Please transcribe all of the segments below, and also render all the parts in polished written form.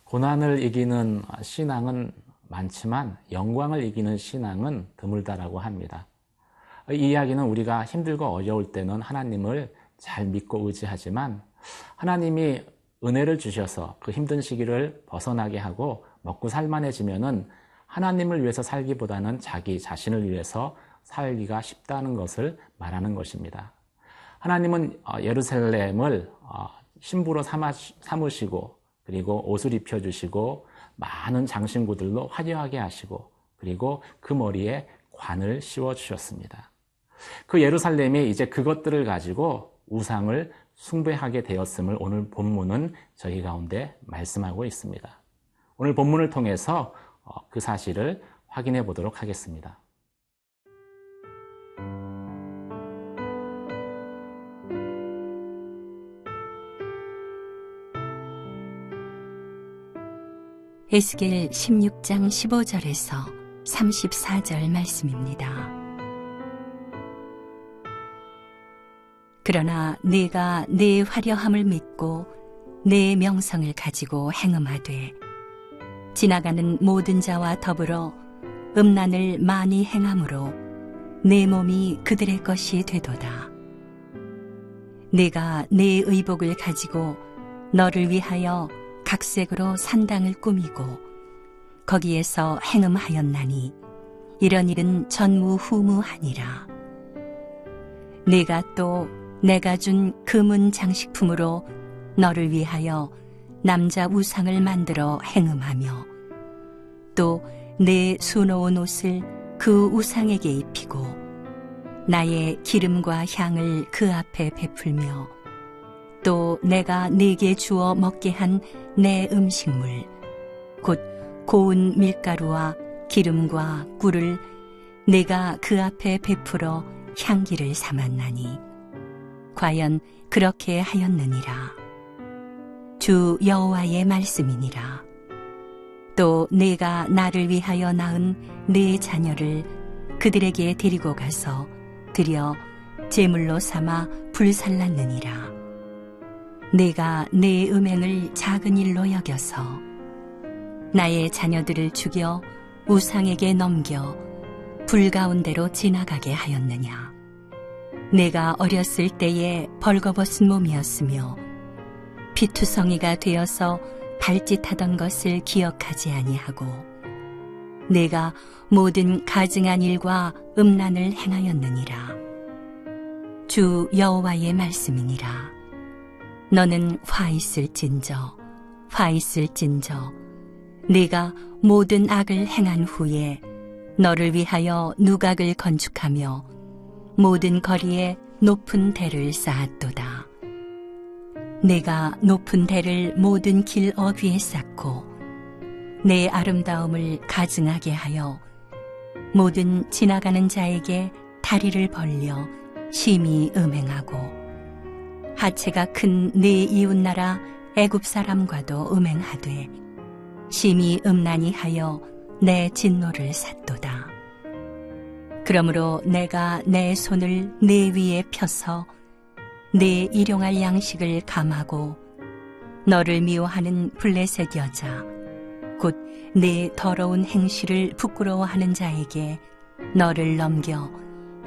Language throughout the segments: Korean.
고난을 이기는 신앙은 많지만 영광을 이기는 신앙은 드물다라고 합니다. 이 이야기는 우리가 힘들고 어려울 때는 하나님을 잘 믿고 의지하지만 하나님이 은혜를 주셔서 그 힘든 시기를 벗어나게 하고 먹고 살만해지면은 하나님을 위해서 살기보다는 자기 자신을 위해서 살기가 쉽다는 것을 말하는 것입니다. 하나님은 예루살렘을 신부로 삼으시고 그리고 옷을 입혀주시고 많은 장신구들로 화려하게 하시고 그리고 그 머리에 관을 씌워주셨습니다. 그 예루살렘이 이제 그것들을 가지고 우상을 숭배하게 되었음을 오늘 본문은 저희 가운데 말씀하고 있습니다. 오늘 본문을 통해서 그 사실을 확인해 보도록 하겠습니다. 에스겔 16장 15절에서 34절 말씀입니다. 그러나 네가 내 화려함을 믿고 내 명성을 가지고 행음하되 지나가는 모든 자와 더불어 음란을 많이 행함으로 내 몸이 그들의 것이 되도다. 네가 내 의복을 가지고 너를 위하여 각색으로 산당을 꾸미고 거기에서 행음하였나니 이런 일은 전무후무하니라. 네가 또 내가 준 금은 장식품으로 너를 위하여 남자 우상을 만들어 행음하며 또 내 수놓은 옷을 그 우상에게 입히고 나의 기름과 향을 그 앞에 베풀며 또 내가 네게 주어 먹게 한 내 음식물 곧 고운 밀가루와 기름과 꿀을 내가 그 앞에 베풀어 향기를 삼았나니 과연 그렇게 하였느니라. 주 여호와의 말씀이니라. 또 내가 나를 위하여 낳은 내 자녀를 그들에게 데리고 가서 드려 제물로 삼아 불살랐느니라. 내가 내 음행을 작은 일로 여겨서 나의 자녀들을 죽여 우상에게 넘겨 불 가운데로 지나가게 하였느냐. 내가 어렸을 때에 벌거벗은 몸이었으며 피투성이가 되어서 발짓하던 것을 기억하지 아니하고 내가 모든 가증한 일과 음란을 행하였느니라. 주 여호와의 말씀이니라. 너는 화 있을진저 네가 모든 악을 행한 후에 너를 위하여 누각을 건축하며 모든 거리에 높은 대를 쌓았도다. 내가 높은 대를 모든 길 어귀에 쌓고 내 아름다움을 가증하게 하여 모든 지나가는 자에게 다리를 벌려 심히 음행하고 하체가 큰 네 이웃나라 애굽 사람과도 음행하되 심히 음란히 하여 내 진노를 샀도다. 그러므로 내가 내 손을 내 위에 펴서 내 일용할 양식을 감하고 너를 미워하는 블레셋 여자 곧 내 더러운 행실을 부끄러워하는 자에게 너를 넘겨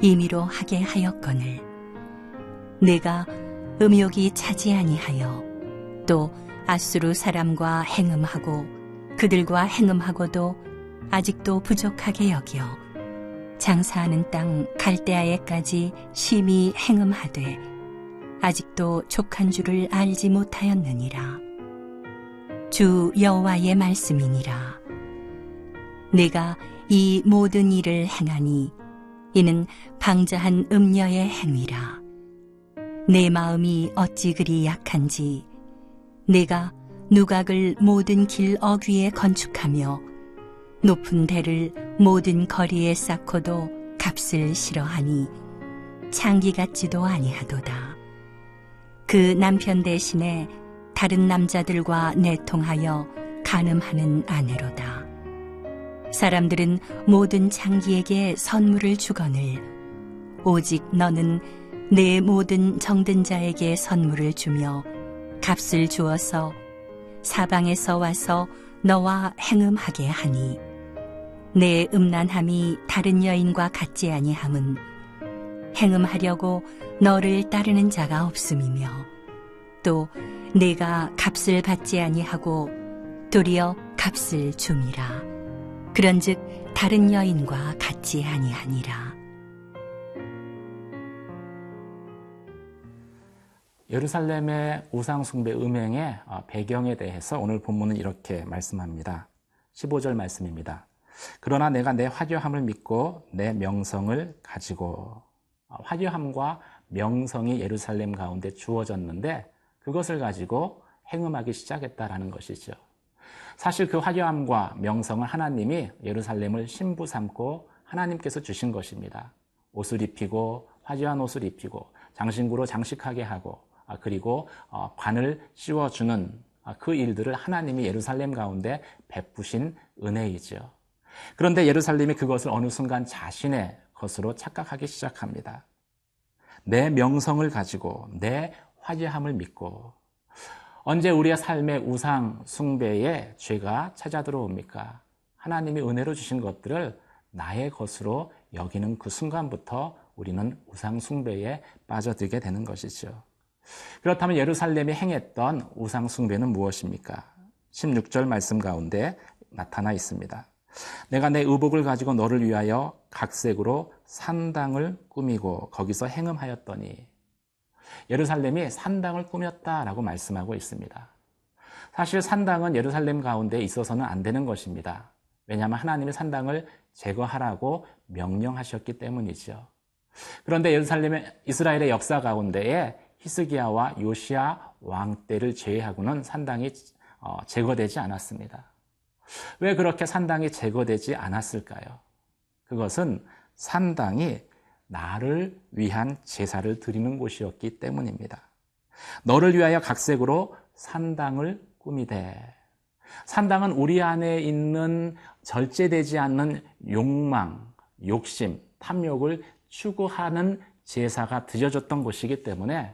임의로 하게 하였거늘 내가 음욕이 차지 아니하여 또 아수르 사람과 행음하고 그들과 행음하고도 아직도 부족하게 여겨 장사하는 땅 갈대아에까지 심히 행음하되 아직도 족한 줄을 알지 못하였느니라. 주 여호와의 말씀이니라. 내가 이 모든 일을 행하니 이는 방자한 음녀의 행위라. 내 마음이 어찌 그리 약한지 내가 누각을 모든 길 어귀에 건축하며 높은 대를 모든 거리에 쌓고도 값을 싫어하니 창기 같지도 아니하도다. 그 남편 대신에 다른 남자들과 내통하여 간음하는 아내로다. 사람들은 모든 창기에게 선물을 주거늘 오직 너는 내 모든 정든 자에게 선물을 주며 값을 주어서 사방에서 와서 너와 행음하게 하니 내 음란함이 다른 여인과 같지 아니함은 행음하려고 너를 따르는 자가 없음이며 또 내가 값을 받지 아니하고 도리어 값을 줌이라. 그런즉 다른 여인과 같지 아니하니라. 예루살렘의 우상숭배 음행의 배경에 대해서 오늘 본문은 이렇게 말씀합니다. 15절 말씀입니다. 그러나 내가 내 화려함을 믿고 내 명성을 가지고, 화려함과 명성이 예루살렘 가운데 주어졌는데 그것을 가지고 행음하기 시작했다라는 것이죠. 사실 그 화려함과 명성을 하나님이 예루살렘을 신부 삼고 하나님께서 주신 것입니다. 옷을 입히고 화려한 옷을 입히고 장신구로 장식하게 하고 그리고 관을 씌워주는 그 일들을 하나님이 예루살렘 가운데 베푸신 은혜이죠. 그런데 예루살렘이 그것을 어느 순간 자신의 것으로 착각하기 시작합니다. 내 명성을 가지고 내 화려함을 믿고, 언제 우리의 삶의 우상 숭배에 죄가 찾아 들어옵니까? 하나님이 은혜로 주신 것들을 나의 것으로 여기는 그 순간부터 우리는 우상 숭배에 빠져들게 되는 것이죠. 그렇다면 예루살렘이 행했던 우상 숭배는 무엇입니까? 16절 말씀 가운데 나타나 있습니다. 내가 내 의복을 가지고 너를 위하여 각색으로 산당을 꾸미고 거기서 행음하였더니, 예루살렘이 산당을 꾸몄다라고 말씀하고 있습니다. 사실 산당은 예루살렘 가운데 있어서는 안 되는 것입니다. 왜냐하면 하나님이 산당을 제거하라고 명령하셨기 때문이죠. 그런데 이스라엘의 역사 가운데에 히스기야와 요시야 왕 때를 제외하고는 산당이 제거되지 않았습니다. 왜 그렇게 산당이 제거되지 않았을까요? 그것은 산당이 나를 위한 제사를 드리는 곳이었기 때문입니다. 너를 위하여 각색으로 산당을 꾸미되, 산당은 우리 안에 있는 절제되지 않는 욕망, 욕심, 탐욕을 추구하는 제사가 드려졌던 곳이기 때문에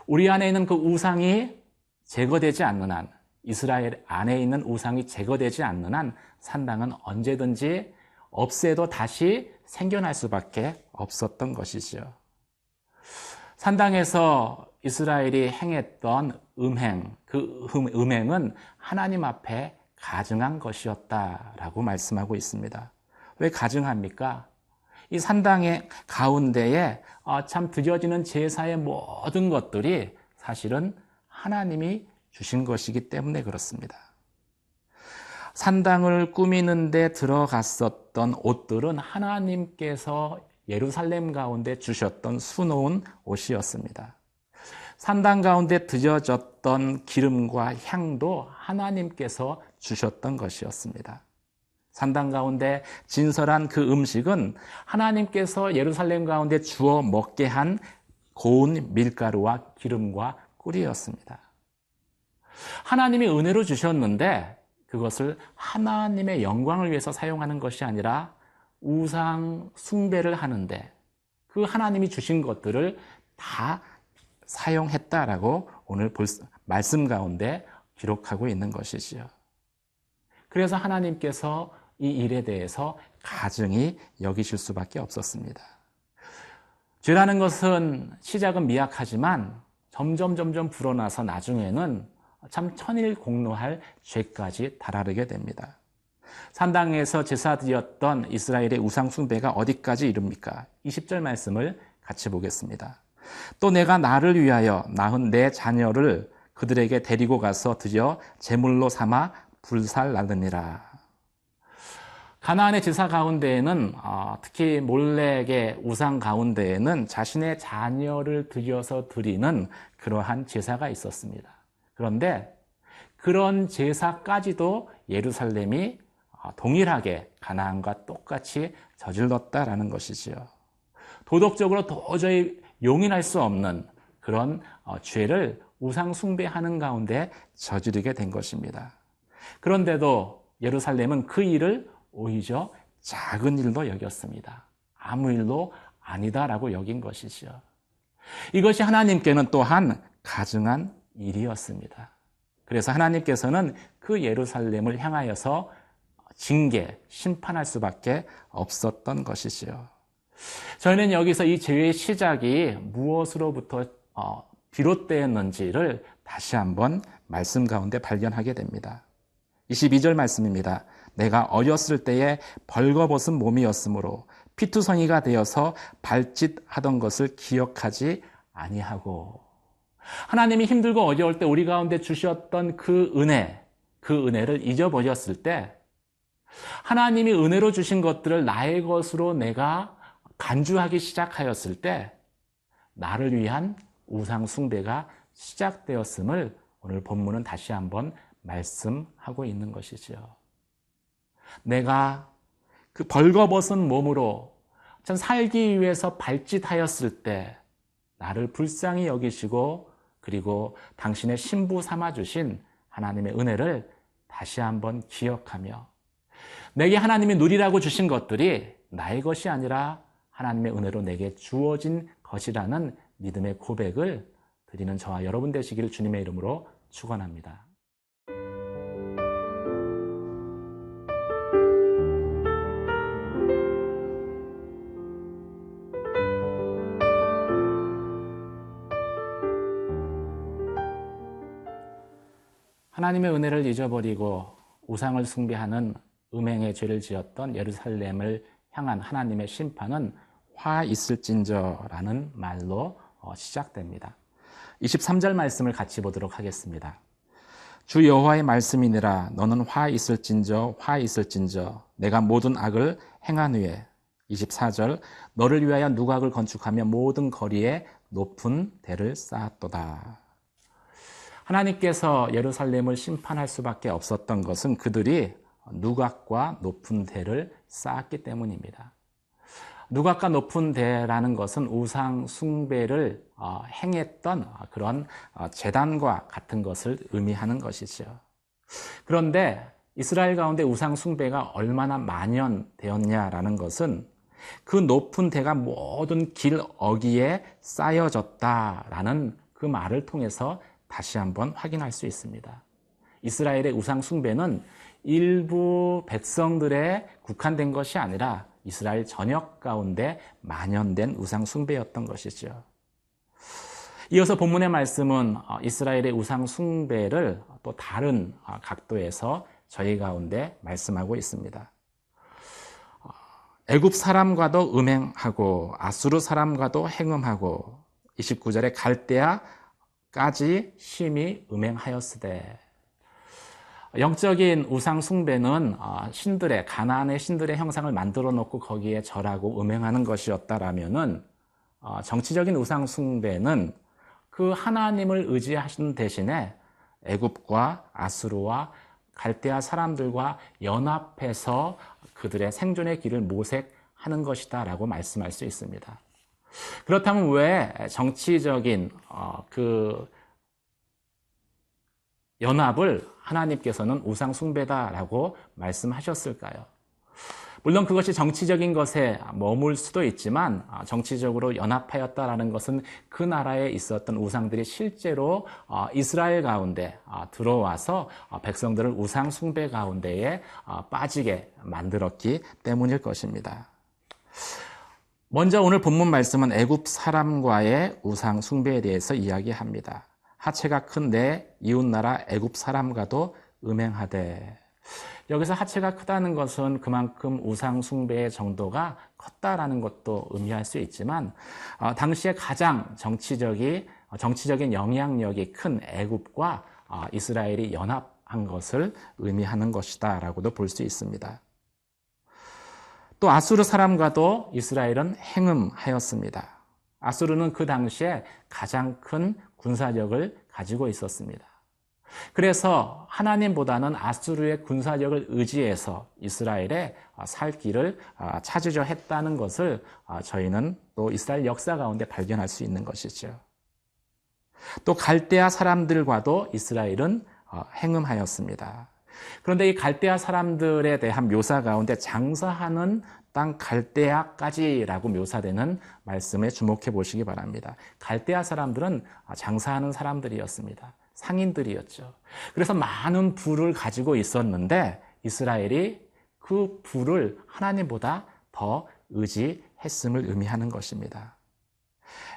우리 안에 있는 그 우상이 제거되지 않는 한, 이스라엘 안에 있는 우상이 제거되지 않는 한 산당은 언제든지 없애도 다시 생겨날 수밖에 없었던 것이죠. 산당에서 이스라엘이 행했던 음행, 그 음행은 하나님 앞에 가증한 것이었다라고 말씀하고 있습니다. 왜 가증합니까? 이 산당의 가운데에 참 드려지는 제사의 모든 것들이 사실은 하나님이 주신 것이기 때문에 그렇습니다. 산당을 꾸미는 데 들어갔었던 옷들은 하나님께서 예루살렘 가운데 주셨던 수놓은 옷이었습니다. 산당 가운데 드려졌던 기름과 향도 하나님께서 주셨던 것이었습니다. 산당 가운데 진설한 그 음식은 하나님께서 예루살렘 가운데 주어 먹게 한 고운 밀가루와 기름과 꿀이었습니다. 하나님이 은혜로 주셨는데 그것을 하나님의 영광을 위해서 사용하는 것이 아니라 우상 숭배를 하는데 그 하나님이 주신 것들을 다 사용했다라고 오늘 말씀 가운데 기록하고 있는 것이지요. 그래서 하나님께서 이 일에 대해서 가증히 여기실 수밖에 없었습니다. 죄라는 것은 시작은 미약하지만 점점 불어나서 나중에는 참 천일공노할 죄까지 달아르게 됩니다. 산당에서 제사 드렸던 이스라엘의 우상 숭배가 어디까지 이릅니까? 20절 말씀을 같이 보겠습니다. 또 내가 나를 위하여 낳은 내 자녀를 그들에게 데리고 가서 드려 제물로 삼아 불살라느니라. 가나안의 제사 가운데에는 특히 몰렉의 우상 가운데에는 자신의 자녀를 들여서 드리는 그러한 제사가 있었습니다. 그런데 그런 제사까지도 예루살렘이 동일하게 가나안과 똑같이 저질렀다라는 것이지요. 도덕적으로 도저히 용인할 수 없는 그런 죄를 우상 숭배하는 가운데 저지르게 된 것입니다. 그런데도 예루살렘은 그 일을 오히려 작은 일로 여겼습니다. 아무 일도 아니다라고 여긴 것이죠. 이것이 하나님께는 또한 가증한 일이었습니다. 그래서 하나님께서는 그 예루살렘을 향하여서 징계, 심판할 수밖에 없었던 것이지요. 저희는 여기서 이 죄의 시작이 무엇으로부터 비롯되었는지를 다시 한번 말씀 가운데 발견하게 됩니다. 22절 말씀입니다. 내가 어렸을 때에 벌거벗은 몸이었으므로 피투성이가 되어서 발짓하던 것을 기억하지 아니하고. 하나님이 힘들고 어려울 때 우리 가운데 주셨던 그 은혜를 잊어버렸을 때 하나님이 은혜로 주신 것들을 나의 것으로 내가 간주하기 시작하였을 때 나를 위한 우상 숭배가 시작되었음을 오늘 본문은 다시 한번 말씀하고 있는 것이죠. 내가 그 벌거벗은 몸으로 전 살기 위해서 발짓하였을 때 나를 불쌍히 여기시고 그리고 당신의 신부 삼아주신 하나님의 은혜를 다시 한번 기억하며 내게 하나님이 누리라고 주신 것들이 나의 것이 아니라 하나님의 은혜로 내게 주어진 것이라는 믿음의 고백을 드리는 저와 여러분 되시기를 주님의 이름으로 축원합니다. 하나님의 은혜를 잊어버리고 우상을 숭배하는 음행의 죄를 지었던 예루살렘을 향한 하나님의 심판은 화 있을진저라는 말로 시작됩니다. 23절 말씀을 같이 보도록 하겠습니다. 주 여호와의 말씀이니라 너는 화 있을진저 내가 모든 악을 행한 후에 24절 너를 위하여 누각을 건축하며 모든 거리에 높은 대를 쌓았도다. 하나님께서 예루살렘을 심판할 수밖에 없었던 것은 그들이 누각과 높은 대를 쌓았기 때문입니다. 누각과 높은 대라는 것은 우상 숭배를 행했던 그런 제단과 같은 것을 의미하는 것이죠. 그런데 이스라엘 가운데 우상 숭배가 얼마나 만연되었냐라는 것은 그 높은 대가 모든 길 어귀에 쌓여졌다라는 그 말을 통해서 다시 한번 확인할 수 있습니다. 이스라엘의 우상 숭배는 일부 백성들에 국한된 것이 아니라 이스라엘 전역 가운데 만연된 우상 숭배였던 것이죠. 이어서 본문의 말씀은 이스라엘의 우상 숭배를 또 다른 각도에서 저희 가운데 말씀하고 있습니다. 애굽 사람과도 음행하고 아수르 사람과도 행음하고 29절에 갈대아까지 심히 음행하였으되. 영적인 우상 숭배는 신들의 가나안의 신들의 형상을 만들어 놓고 거기에 절하고 음행하는 것이었다라면은 정치적인 우상 숭배는 그 하나님을 의지하시는 대신에 애굽과 아수르와 갈대아 사람들과 연합해서 그들의 생존의 길을 모색하는 것이다라고 말씀할 수 있습니다. 그렇다면 왜 정치적인 그 연합을 하나님께서는 우상 숭배다라고 말씀하셨을까요? 물론 그것이 정치적인 것에 머물 수도 있지만 정치적으로 연합하였다라는 것은 그 나라에 있었던 우상들이 실제로 이스라엘 가운데 들어와서 백성들을 우상 숭배 가운데에 빠지게 만들었기 때문일 것입니다. 먼저 오늘 본문 말씀은 애굽 사람과의 우상 숭배에 대해서 이야기합니다. 하체가 큰 내 이웃나라 애굽 사람과도 음행하되. 여기서 하체가 크다는 것은 그만큼 우상 숭배의 정도가 컸다라는 것도 의미할 수 있지만 당시에 가장 정치적인 영향력이 큰 애굽과 이스라엘이 연합한 것을 의미하는 것이다라고도 볼 수 있습니다. 또 아수르 사람과도 이스라엘은 행음하였습니다. 아수르는 그 당시에 가장 큰 군사력을 가지고 있었습니다. 그래서 하나님보다는 아수르의 군사력을 의지해서 이스라엘의 살 길을 찾으려 했다는 것을 저희는 또 이스라엘 역사 가운데 발견할 수 있는 것이죠. 또 갈대아 사람들과도 이스라엘은 행음하였습니다. 그런데 이 갈대아 사람들에 대한 묘사 가운데 장사하는 땅 갈대아까지라고 묘사되는 말씀에 주목해 보시기 바랍니다. 갈대아 사람들은 장사하는 사람들이었습니다. 상인들이었죠. 그래서 많은 부를 가지고 있었는데 이스라엘이 그 부를 하나님보다 더 의지했음을 의미하는 것입니다.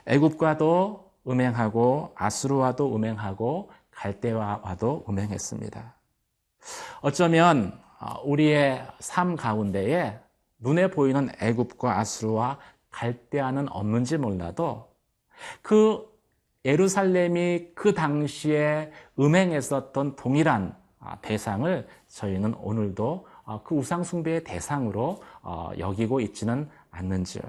애굽과도 음행하고 아수르와도 음행하고 갈대아와도 음행했습니다. 어쩌면 우리의 삶 가운데에 눈에 보이는 애굽과 아수르와 갈대아는 없는지 몰라도 그 예루살렘이 그 당시에 음행했었던 동일한 대상을 저희는 오늘도 그 우상숭배의 대상으로 여기고 있지는 않는지요.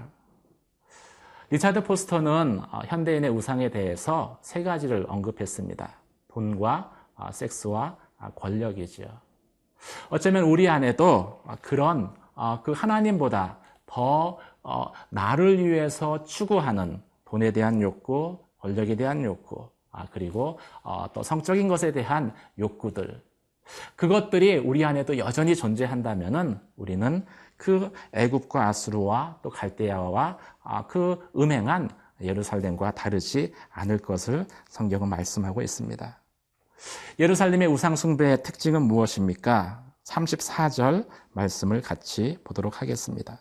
리차드 포스터는 현대인의 우상에 대해서 세 가지를 언급했습니다. 돈과 섹스와 권력이지요. 어쩌면 우리 안에도 그런 그 하나님보다 더 나를 위해서 추구하는 돈에 대한 욕구, 권력에 대한 욕구, 그리고 또 성적인 것에 대한 욕구들, 그것들이 우리 안에도 여전히 존재한다면은 우리는 그 애굽과 아수르와 또 갈대아와 그 음행한 예루살렘과 다르지 않을 것을 성경은 말씀하고 있습니다. 예루살렘의 우상숭배의 특징은 무엇입니까? 34절 말씀을 같이 보도록 하겠습니다.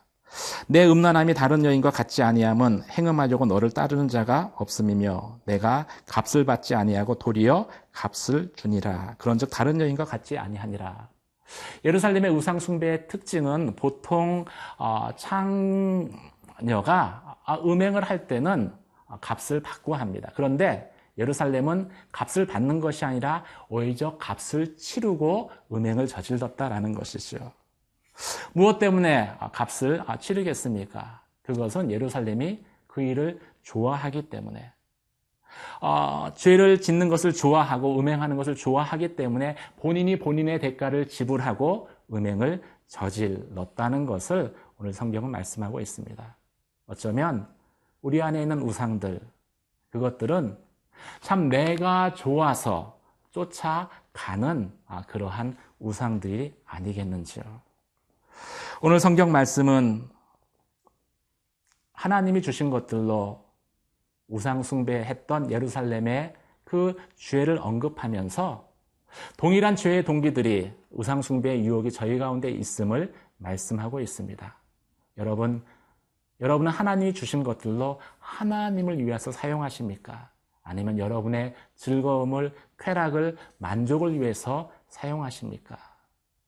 내 음란함이 다른 여인과 같지 아니함은 행음하려고 너를 따르는 자가 없음이며 내가 값을 받지 아니하고 도리어 값을 주니라. 그런즉 다른 여인과 같지 아니하니라. 예루살렘의 우상 숭배의 특징은 보통 창녀가 음행을 할 때는 값을 받고 합니다. 그런데 예루살렘은 값을 받는 것이 아니라 오히려 값을 치르고 음행을 저질렀다라는 것이죠. 무엇 때문에 값을 치르겠습니까? 그것은 예루살렘이 그 일을 좋아하기 때문에, 죄를 짓는 것을 좋아하고 음행하는 것을 좋아하기 때문에 본인이 본인의 대가를 지불하고 음행을 저질렀다는 것을 오늘 성경은 말씀하고 있습니다. 어쩌면 우리 안에 있는 우상들, 그것들은 참 내가 좋아서 쫓아가는 그러한 우상들이 아니겠는지요. 오늘 성경 말씀은 하나님이 주신 것들로 우상 숭배했던 예루살렘의 그 죄를 언급하면서 동일한 죄의 동기들이 우상 숭배의 유혹이 저희 가운데 있음을 말씀하고 있습니다. 여러분은 하나님이 주신 것들로 하나님을 위해서 사용하십니까? 아니면 여러분의 즐거움을, 쾌락을, 만족을 위해서 사용하십니까?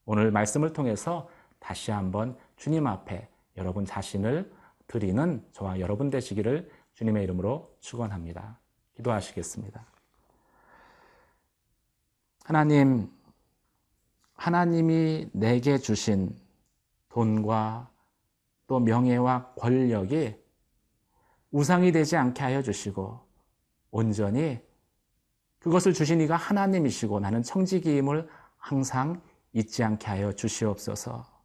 오늘 말씀을 통해서 다시 한번 주님 앞에 여러분 자신을 드리는 저와 여러분 되시기를 주님의 이름으로 축원합니다. 기도하시겠습니다. 하나님이 내게 주신 돈과 또 명예와 권력이 우상이 되지 않게 하여 주시고 온전히 그것을 주신 이가 하나님이시고 나는 청지기임을 항상 잊지 않게 하여 주시옵소서.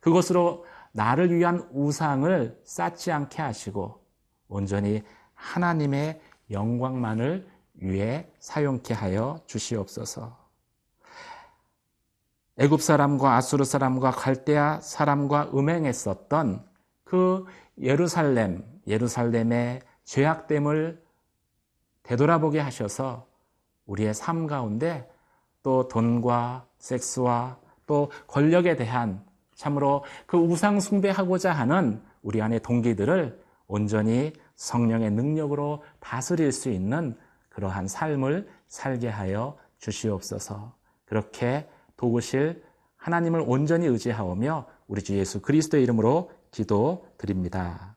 그것으로 나를 위한 우상을 쌓지 않게 하시고 온전히 하나님의 영광만을 위해 사용케 하여 주시옵소서. 애굽 사람과 아수르 사람과 갈대아 사람과 음행했었던 그 예루살렘의 죄악됨을 되돌아보게 하셔서 우리의 삶 가운데 또 돈과 섹스와 또 권력에 대한 참으로 그 우상 숭배하고자 하는 우리 안의 동기들을 온전히 성령의 능력으로 다스릴 수 있는 그러한 삶을 살게 하여 주시옵소서. 그렇게 도우실 하나님을 온전히 의지하오며 우리 주 예수 그리스도의 이름으로 기도드립니다.